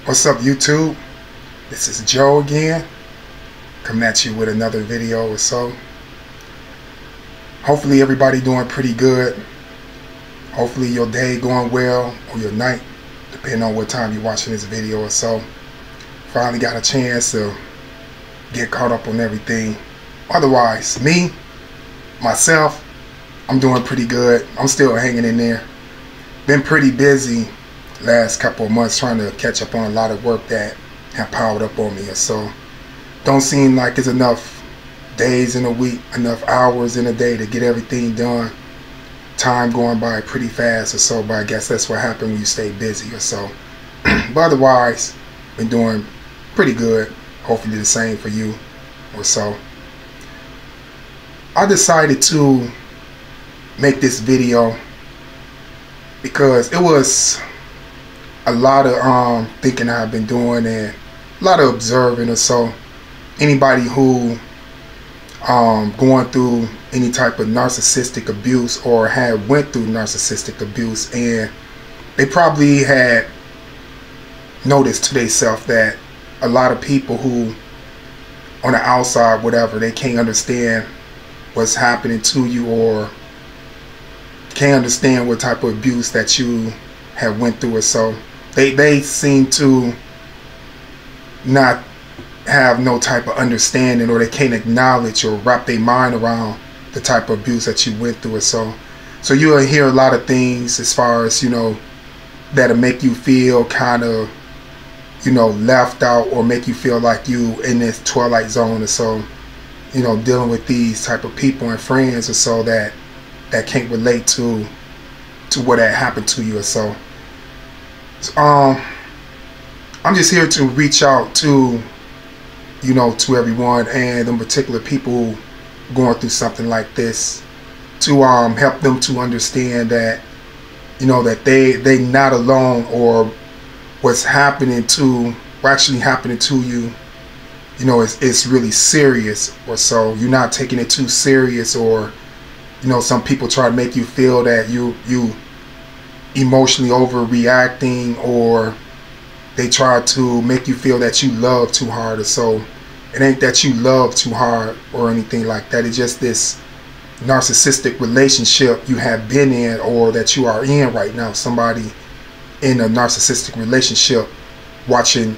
What's up, YouTube? This is Joe again, coming at you with another video or so. Hopefully everybody doing pretty good. Hopefully your day going well, or your night, depending on what time you're watching this video or so. Finally got a chance to get caught up on everything. Otherwise, myself, I'm doing pretty good. I'm still hanging in there. Been pretty busy last couple of months trying to catch up on a lot of work that have piled up on me, or so. Don't seem like it's enough days in a week, enough hours in a day to get everything done. Time going by pretty fast or so, but I guess that's what happens when you stay busy or so. But otherwise, been doing pretty good. Hopefully the same for you or so. I decided to make this video because it was a lot of thinking I've been doing and a lot of observing or so. Anybody who going through any type of narcissistic abuse or had went through narcissistic abuse, and they probably had noticed to themselves that a lot of people who on the outside, whatever, they can't understand what's happening to you or can't understand what type of abuse that you have went through or so. They seem to not have no type of understanding, or they can't acknowledge or wrap their mind around the type of abuse that you went through or so. So you'll hear a lot of things as far as, that'll make you feel kind of, left out, or make you feel like you in this twilight zone or so, dealing with these type of people and friends or so that can't relate to what had happened to you or so. I'm just here to reach out to to everyone, and in particular people going through something like this, to help them to understand that that they not alone, or what's happening to actually happening to you it's really serious or so. You're not taking it too serious, or some people try to make you feel that you emotionally overreacting, or they try to make you feel that you love too hard or so. It ain't that you love too hard or anything like that. It's just this narcissistic relationship you have been in, or that you are in right now. Somebody in a narcissistic relationship watching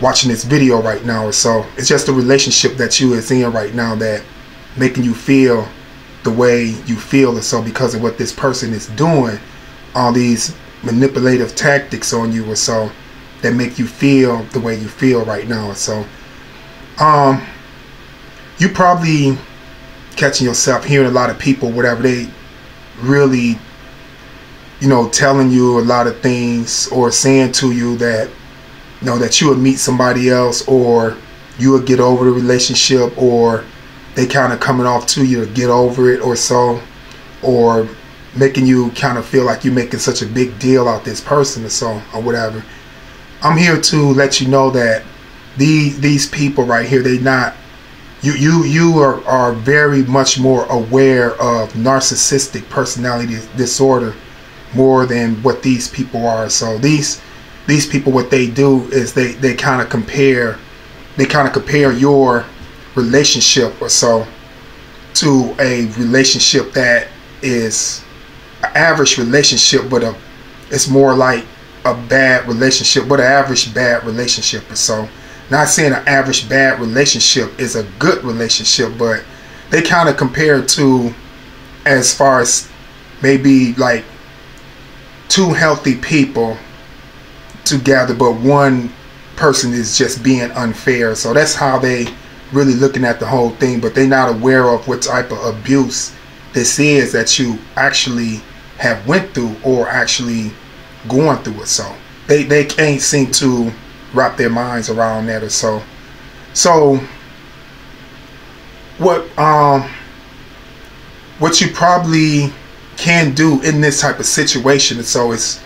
this video right now or so. It's just a relationship that you is in right now that making you feel the way you feel or so, because of what this person is doing, all these manipulative tactics on you or so, that make you feel the way you feel right now. So you probably catching yourself hearing a lot of people, whatever, they really telling you a lot of things, or saying to you that that you would meet somebody else, or you would get over the relationship, or they kind of coming off to you to get over it or so, or making you kind of feel like you're making such a big deal out this person or so, or whatever. I'm here to let you know that these people right here, they not, you are very much more aware of narcissistic personality disorder more than what these people are. So these people, what they do is they kind of compare your relationship or so to a relationship that is an average relationship, but it's more like a bad relationship, but an average bad relationship or so. Not saying an average bad relationship is a good relationship, but they kind of compare it to, as far as maybe like two healthy people together, but one person is just being unfair. So that's how they really looking at the whole thing, but they're not aware of what type of abuse this is that you actually have went through, or actually going through it. So they can't seem to wrap their minds around that or so. So what you probably can do in this type of situation, so it's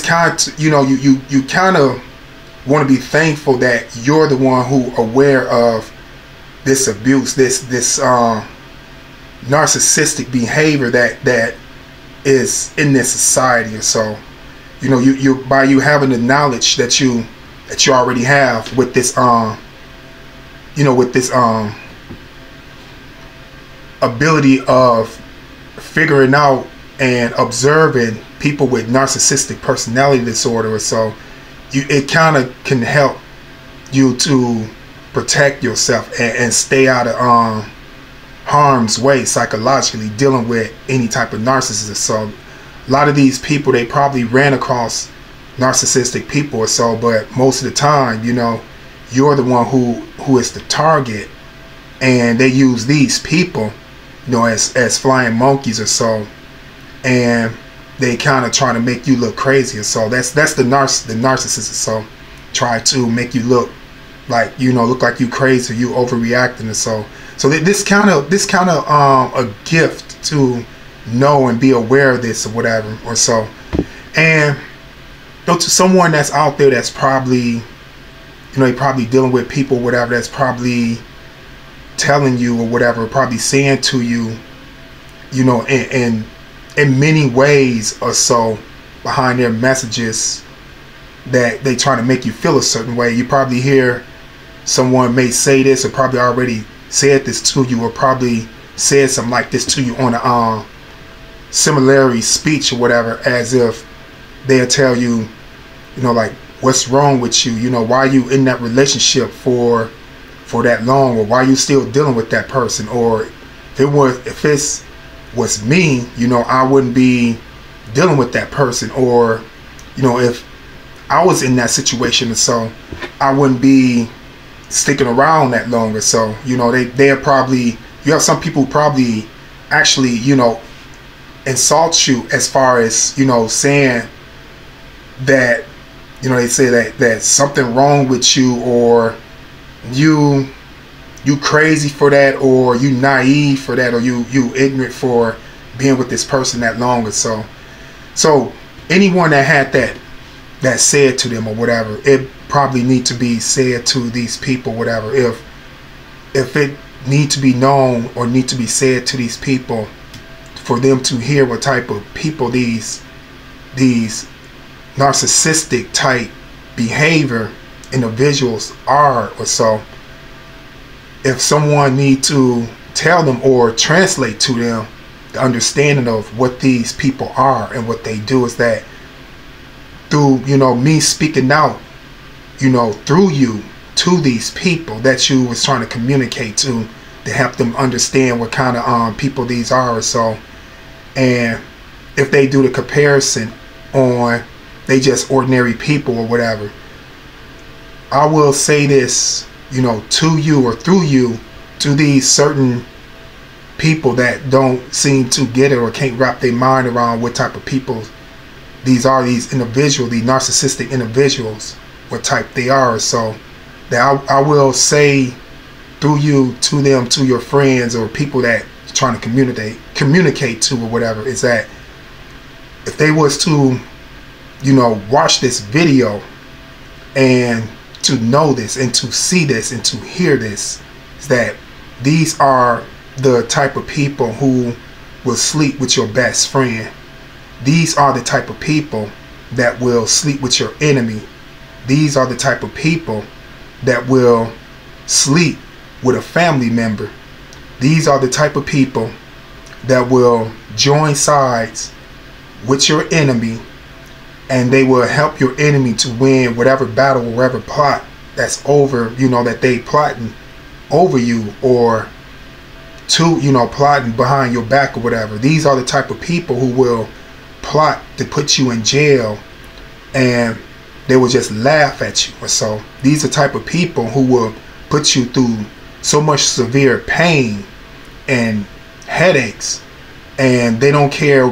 kind of, you kind of want to be thankful that you're the one who aware of this abuse, this narcissistic behavior that is in this society or so. You by you having the knowledge that you that you already have with this you know, with this ability of figuring out and observing people with narcissistic personality disorder. Or so it kind of can help you to protect yourself and stay out of harm's way psychologically dealing with any type of narcissist. So a lot of these people, they probably ran across narcissistic people or so, but most of the time, you know, you're the one who is the target, and they use these people, you know, as flying monkeys or so, and they kind of try to make you look crazy or so. That's the narcissist. So try to make you look like, you know, look like you crazy, or you overreacting or so. So this kind of a gift to know and be aware of this or whatever or so. And to someone that's out there that's probably, you know, you're probably dealing with people, whatever, that's probably telling you or whatever, probably saying to you, you know, in many ways or so behind their messages that they try to make you feel a certain way. You probably hear someone may say this, or probably already said this to you, or probably said something like this to you on a similarity speech or whatever, as if they'll tell you, you know, like, what's wrong with you? You know, why are you in that relationship for that long? Or why are you still dealing with that person? Or if it was me, you know, I wouldn't be dealing with that person. Or, you know, if I was in that situation or so, I wouldn't be sticking around that long or so. You know, they're probably, you have some people probably actually, you know, insult you as far as, you know, saying that, you know, they say that something wrong with you, or you crazy for that, or you naive for that, or you ignorant for being with this person that long or so. So anyone that had that said to them or whatever, it probably need to be said to these people, whatever. If it need to be known or need to be said to these people, for them to hear what type of people these narcissistic type behavior individuals are or so. If someone need to tell them or translate to them the understanding of what these people are and what they do, is that through, you know, me speaking out, you know, through you to these people that you was trying to communicate to help them understand what kind of people these are or so. And if they do the comparison on they just ordinary people or whatever, I will say this, you know, to you or through you to these certain people that don't seem to get it or can't wrap their mind around what type of people these are, these individuals, these narcissistic individuals, what type they are. So that I will say through you to them, to your friends or people that you're trying to communicate to or whatever, is that if they was to, you know, watch this video and to know this and to see this and to hear this, is that these are the type of people who will sleep with your best friend. These are the type of people that will sleep with your enemy. These are the type of people that will sleep with a family member. These are the type of people that will join sides with your enemy, and they will help your enemy to win whatever battle or whatever plot that's over, you know, that they plotting over you, or to, you know, plotting behind your back or whatever. These are the type of people who will plot to put you in jail, and they will just laugh at you or so. These are the type of people who will put you through so much severe pain and headaches, and they don't care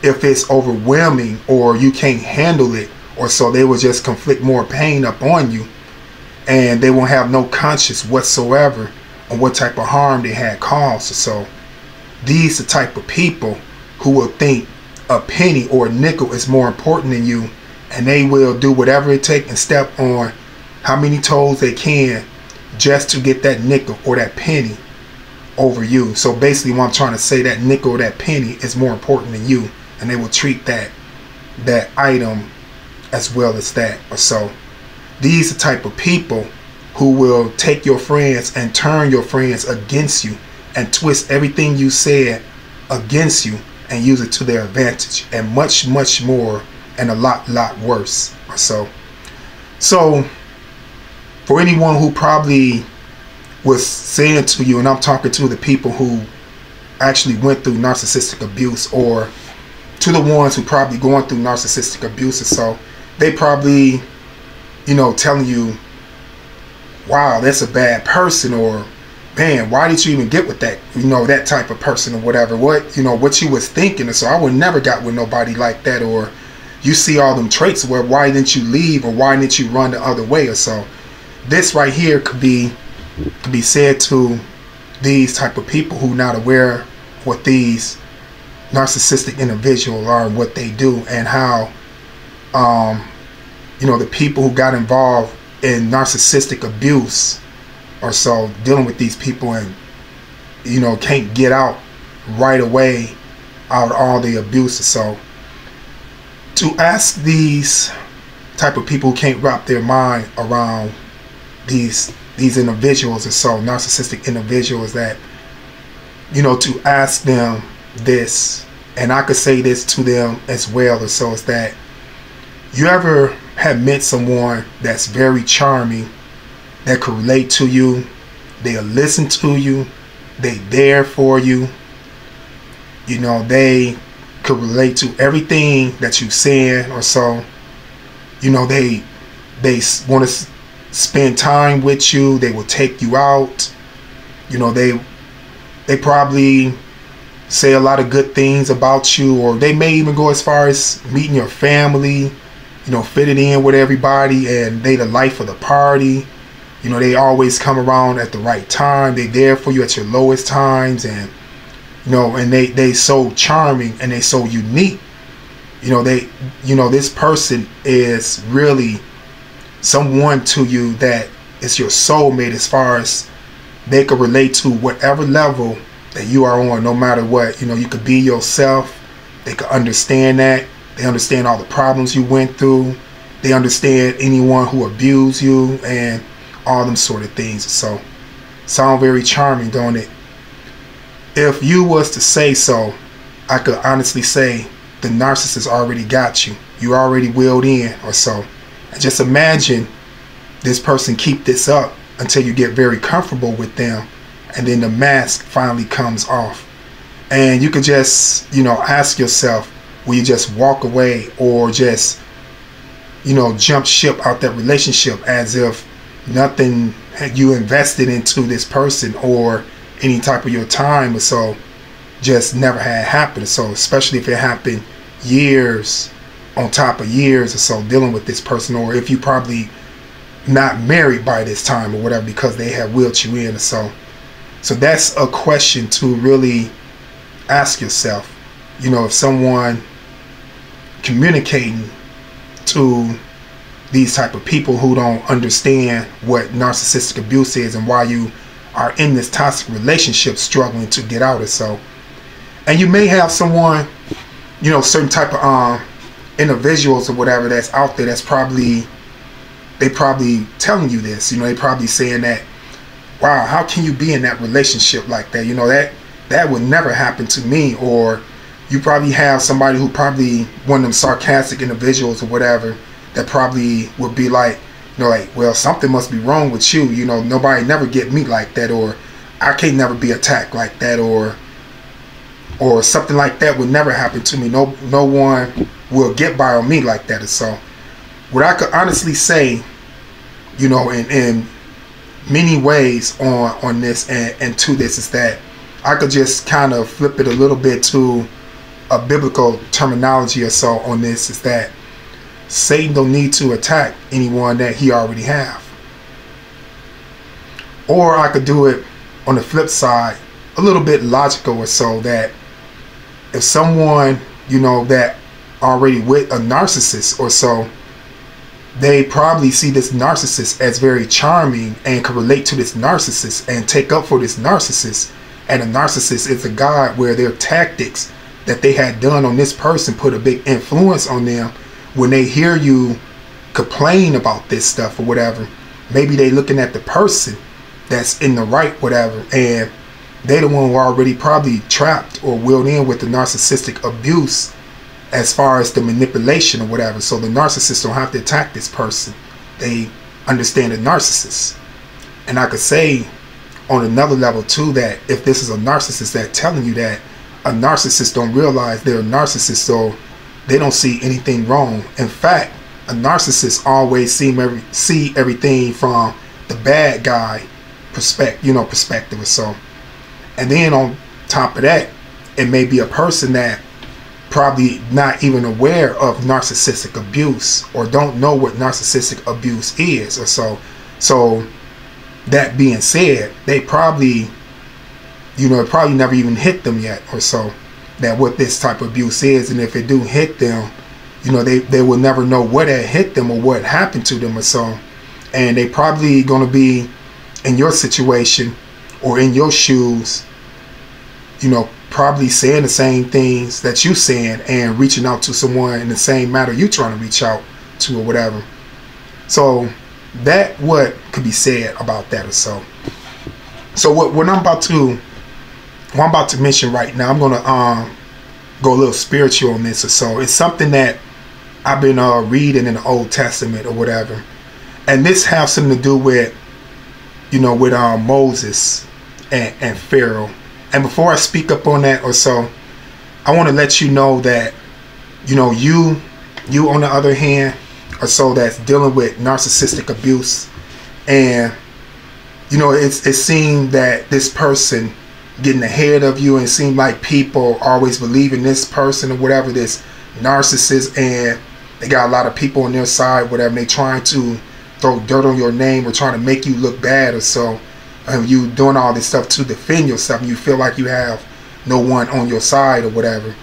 if it's overwhelming or you can't handle it or so. They will just inflict more pain up on you, and they won't have no conscience whatsoever on what type of harm they had caused. So these are the type of people who will think a penny or a nickel is more important than you, and they will do whatever it takes and step on how many toes they can just to get that nickel or that penny over you. So basically what I'm trying to say, that nickel or that penny is more important than you, and they will treat that item as well as that or so. these are the type of people who will take your friends and turn your friends against you and twist everything you said against you and use it to their advantage, and much more, and a lot worse. So for anyone who probably was saying to you, and I'm talking to the people who actually went through narcissistic abuse, or to the ones who probably going through narcissistic abuse, so they probably, you know, telling you, wow, that's a bad person, or man, why did you even get with that, you know, that type of person, or whatever, what, you know, what you was thinking. And so I would never got with nobody like that, or you see all them traits where why didn't you leave, or why didn't you run the other way, or so. This right here could be said to these type of people who not aware what these narcissistic individuals are and what they do, and how you know, the people who got involved in narcissistic abuse or so, dealing with these people, and you know, can't get out right away out of all the abuse. So to ask these type of people who can't wrap their mind around these individuals, or so narcissistic individuals, that, you know, to ask them this, and I could say this to them as well, or so, is that you ever have met someone that's very charming, that could relate to you, they'll listen to you, they there for you, you know, they could relate to everything that you saying, or so, you know, they want to spend time with you, they will take you out, you know, they probably say a lot of good things about you, or they may even go as far as meeting your family, you know, fitting in with everybody, and they the life of the party. You know, they always come around at the right time, they there for you at your lowest times, and you know, and they so charming and they so unique. You know, this person is really someone to you that is your soulmate, as far as they could relate to whatever level that you are on, no matter what. You know, you could be yourself, they could understand that, they understand all the problems you went through, they understand anyone who abused you, and all them sort of things. So sound very charming, don't it? If you was to say so, I could honestly say the narcissist already got you. You already wheeled in, or so. And just imagine this person keep this up until you get very comfortable with them, and then the mask finally comes off. And you could just, you know, ask yourself, will you just walk away, or just, you know, jump ship out that relationship as if nothing had you invested into this person, or any type of your time or so just never had happened. So especially if it happened years on top of years or so dealing with this person, or if you probably not married by this time or whatever, because they have wheeled you in or so. So that's a question to really ask yourself. You know, if someone communicating to these type of people who don't understand what narcissistic abuse is, and why you are in this toxic relationship struggling to get out or so. And you may have someone, you know, certain type of individuals or whatever that's out there that's probably, they probably telling you this, you know, they probably saying that, wow, how can you be in that relationship like that? You know, that would never happen to me. Or you probably have somebody who probably one of them sarcastic individuals or whatever that probably would be like, you know, like, well, something must be wrong with you. You know, nobody never get me like that, or I can't never be attacked like that, or something like that would never happen to me. No one will get by on me like that. And so what I could honestly say, you know, in many ways on this and to this, is that I could just kind of flip it a little bit to a biblical terminology or so on this, is that Satan don't need to attack anyone that he already have. Or I could do it on the flip side, a little bit logical or so, that if someone, you know, that already with a narcissist or so, they probably see this narcissist as very charming and can relate to this narcissist and take up for this narcissist. And a narcissist is a god where their tactics that they had done on this person put a big influence on them. When they hear you complain about this stuff or whatever, maybe they looking at the person that's in the right, whatever, and they the one who are already probably trapped or willed in with the narcissistic abuse as far as the manipulation or whatever. So the narcissist don't have to attack this person. They understand the narcissist. And I could say on another level too, that if this is a narcissist that telling you that, a narcissist don't realize they're a narcissist, so they don't see anything wrong. In fact, a narcissist always see everything from the bad guy perspective or so. And then on top of that, it may be a person that probably not even aware of narcissistic abuse or don't know what narcissistic abuse is or so. So that being said, they probably, it probably never even hit them yet or so, that what this type of abuse is. And if it do hit them, they will never know what had hit them or what happened to them or so. And they probably going to be in your situation or in your shoes, probably saying the same things that you saying and reaching out to someone in the same matter you trying to reach out to or whatever. So that what could be said about that or so. So what I'm about to mention right now, I'm gonna go a little spiritual on this or so. It's something that I've been reading in the Old Testament or whatever, and this has something to do with with Moses and Pharaoh. And before I speak up on that or so, I want to let you know that you on the other hand or so, that's dealing with narcissistic abuse, and it seemed that this person getting ahead of you, and it seemed like people always believe in this person or whatever, this narcissist, and they got a lot of people on their side, whatever, and they trying to throw dirt on your name or trying to make you look bad or so, and you doing all this stuff to defend yourself, and you feel like you have no one on your side or whatever.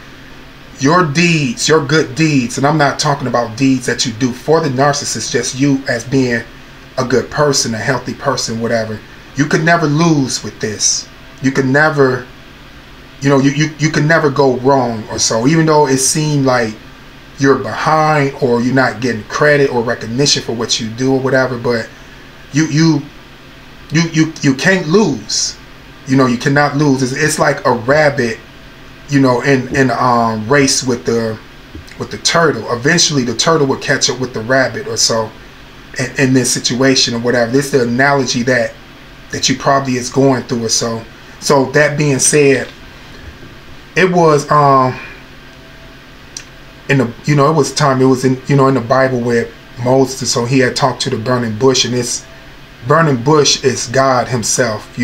Your deeds, your good deeds, and I'm not talking about deeds that you do for the narcissist, just you as being a good person, a healthy person, whatever. You could never lose with this. You could never, you could never go wrong or so, even though it seemed like you're behind or you're not getting credit or recognition for what you do or whatever, but you can't lose. You cannot lose. It's like a rabbit, in race with the turtle. Eventually the turtle will catch up with the rabbit or so in this situation or whatever. This is the analogy that you probably is going through or so. So that being said, it was in the it was time, it was in in the Bible where Moses, so he had talked to the burning bush, and this burning bush is God himself,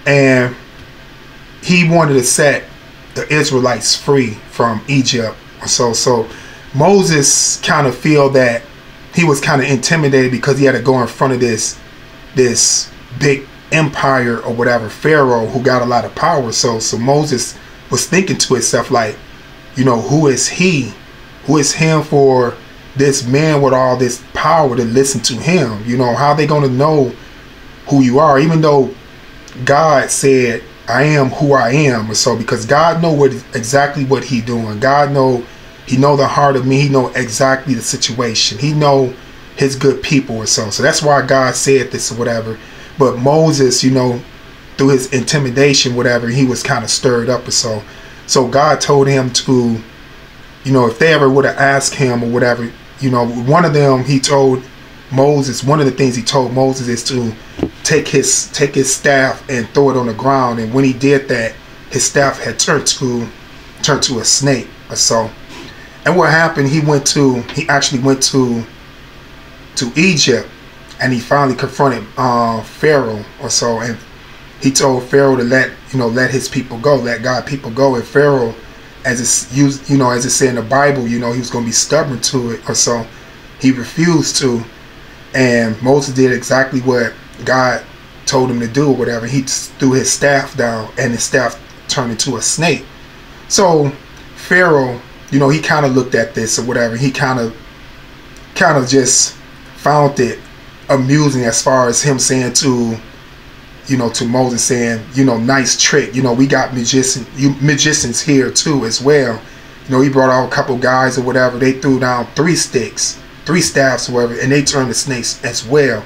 and he wanted to set the Israelites free from Egypt. So Moses kind of feel that he was kind of intimidated because he had to go in front of this big empire or whatever, Pharaoh, who got a lot of power. So Moses was thinking to himself, like, who is he? Who is him for this man with all this power to listen to him? How are they going to know who you are? Even though God said, I am who I am, or so, because God know exactly what he doing. God he know the heart of me. He know exactly the situation. He know his good people or so. So that's why God said this or whatever. But Moses, through his intimidation, whatever, he was kind of stirred up or so. So God told him to, if they ever would have asked him or whatever, one of them, he told Moses, one of the things he told Moses is to take his staff and throw it on the ground. And when he did that, his staff had turned to a snake or so. And what happened, he actually went to Egypt, and he finally confronted Pharaoh or so, and he told Pharaoh to let his people go, let God people go. And Pharaoh, as it said in the Bible, he was going to be stubborn to it or so. He refused to, and Moses did exactly what God told him to do or whatever. He threw his staff down, and his staff turned into a snake. So Pharaoh, he kind of looked at this or whatever. He kind of just found it amusing, as far as him saying to Moses, saying, nice trick. We got magicians here too as well. He brought out a couple guys or whatever. They threw down 3 sticks, 3 staffs or whatever, and they turn to snakes as well.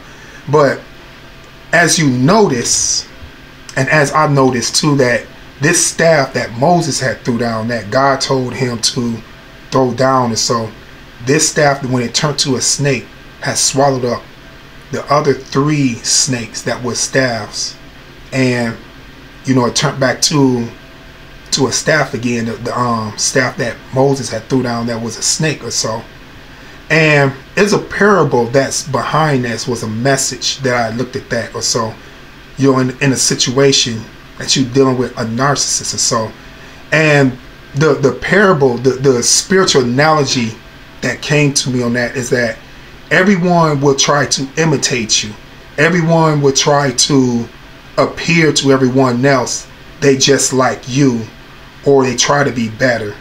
But as you notice, and as I noticed too, that this staff that Moses had threw down, that God told him to throw down, and so this staff, when it turned to a snake, has swallowed up the other 3 snakes that were staffs, and it turned back to a staff again, the staff that Moses had threw down that was a snake or so. And it's a parable that's behind this, was a message that I looked at that or so. In a situation that you're dealing with a narcissist or so. And the parable, the spiritual analogy that came to me on that is that everyone will try to imitate you. Everyone will try to appear to everyone else they just like you, or they try to be better.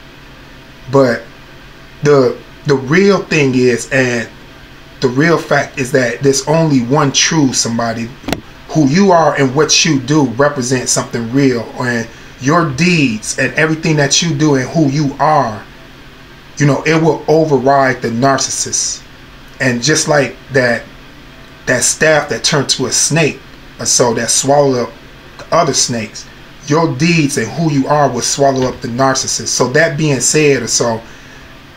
But the real thing is, and the real fact is, that there's only one true somebody. Who you are and what you do represents something real, and your deeds and everything that you do and who you are, it will override the narcissist. And just like that staff that turned to a snake, or so, that swallowed up the other snakes, your deeds and who you are will swallow up the narcissist. So that being said, or so,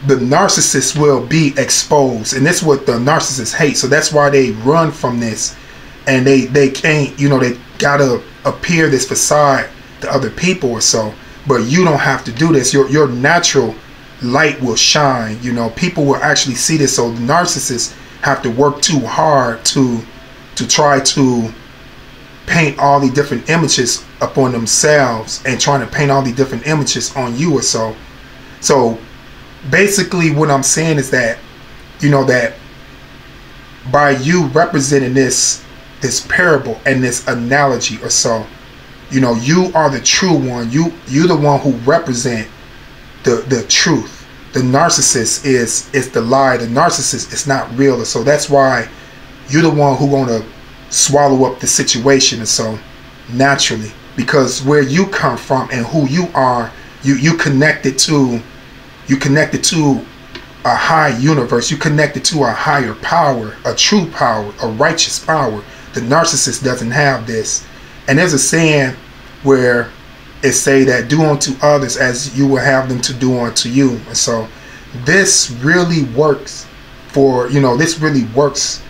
the narcissist will be exposed, and that's what the narcissists hate. So that's why they run from this, and they can't, they gotta appear this facade to other people or so. But you don't have to do this. Your natural light will shine. People will actually see this. So the narcissists have to work too hard to try to paint all the different images upon themselves, and trying to paint all the different images on you or so. So basically what I'm saying is that, that by you representing this parable and this analogy or so, you are the true one. You're the one who represent the truth. The narcissist is the lie. The narcissist is not real. So that's why you're the one who gonna swallow up the situation, and so naturally, because where you come from and who you are, you connected to a high universe. You connected to a higher power, a true power, a righteous power. The narcissist doesn't have this. And there's a saying where it say that do unto others as you will have them to do unto you. And so this really works this really works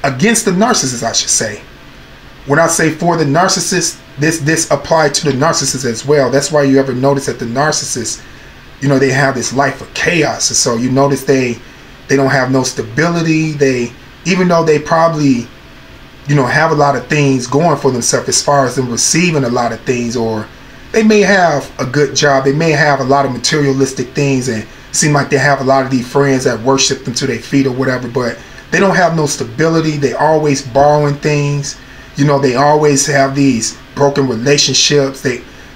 against the narcissist, I should say. When I say for the narcissist, this applied to the narcissist as well. That's why you ever notice that the narcissist, they have this life of chaos. And so you notice they don't have no stability. Even though they probably have a lot of things going for themselves as far as them receiving a lot of things, or they may have a good job, they may have a lot of materialistic things and seem like they have a lot of these friends that worship them to their feet or whatever, but they don't have no stability. They always borrowing things. They always have these broken relationships.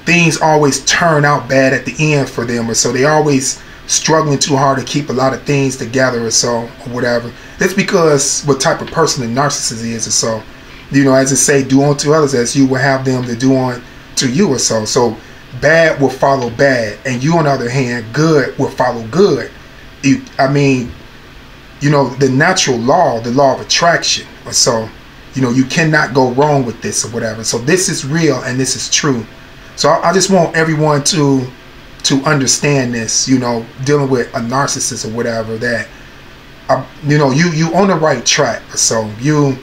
Things always turn out bad at the end for them, or so they always struggling too hard to keep a lot of things together or so, or whatever. That's because what type of person the narcissist is, or so. As it say, do unto others as you will have them to do unto you or so. So bad will follow bad, and you on the other hand, good will follow good. The natural law, the law of attraction or so, you cannot go wrong with this or whatever. So this is real and this is true. So I just want everyone to understand this, dealing with a narcissist or whatever, that you on the right track. So you're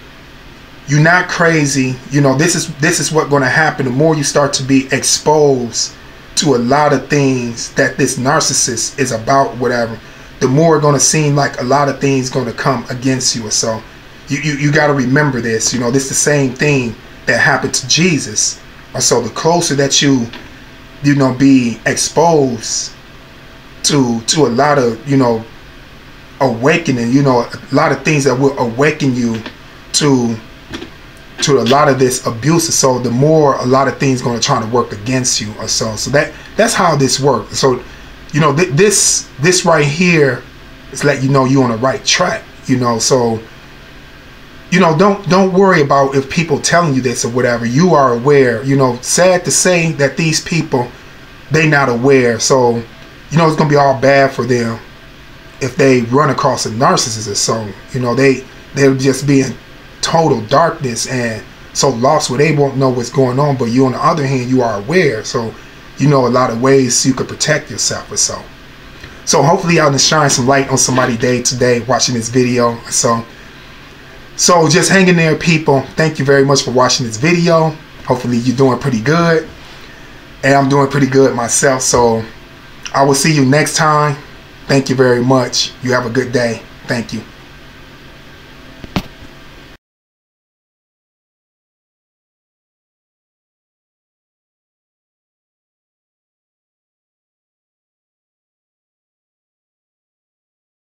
not crazy. This is what's going to happen. The more you start to be exposed to a lot of things that this narcissist is about, whatever, the more it's going to seem like a lot of things going to come against you or so. You got to remember this. This is the same thing that happened to Jesus. So the closer that you be exposed to a lot of awakening, a lot of things that will awaken you to a lot of this abuse. So the more a lot of things going to try to work against you or so. So that's how this works. So this right here is let you on the right track. So don't worry about if people telling you this or whatever. You are aware. Sad to say that these people, they not aware. So it's gonna be all bad for them if they run across a narcissist. So, you know, they'll just be in total darkness and so lost where they won't know what's going on. But you, on the other hand, you are aware, so you know a lot of ways you could protect yourself or so. So hopefully I'll shine some light on somebody's day today watching this video. So just hang in there, people. Thank you very much for watching this video. Hopefully you're doing pretty good, and I'm doing pretty good myself. So I will see you next time. Thank you very much. You have a good day. Thank you.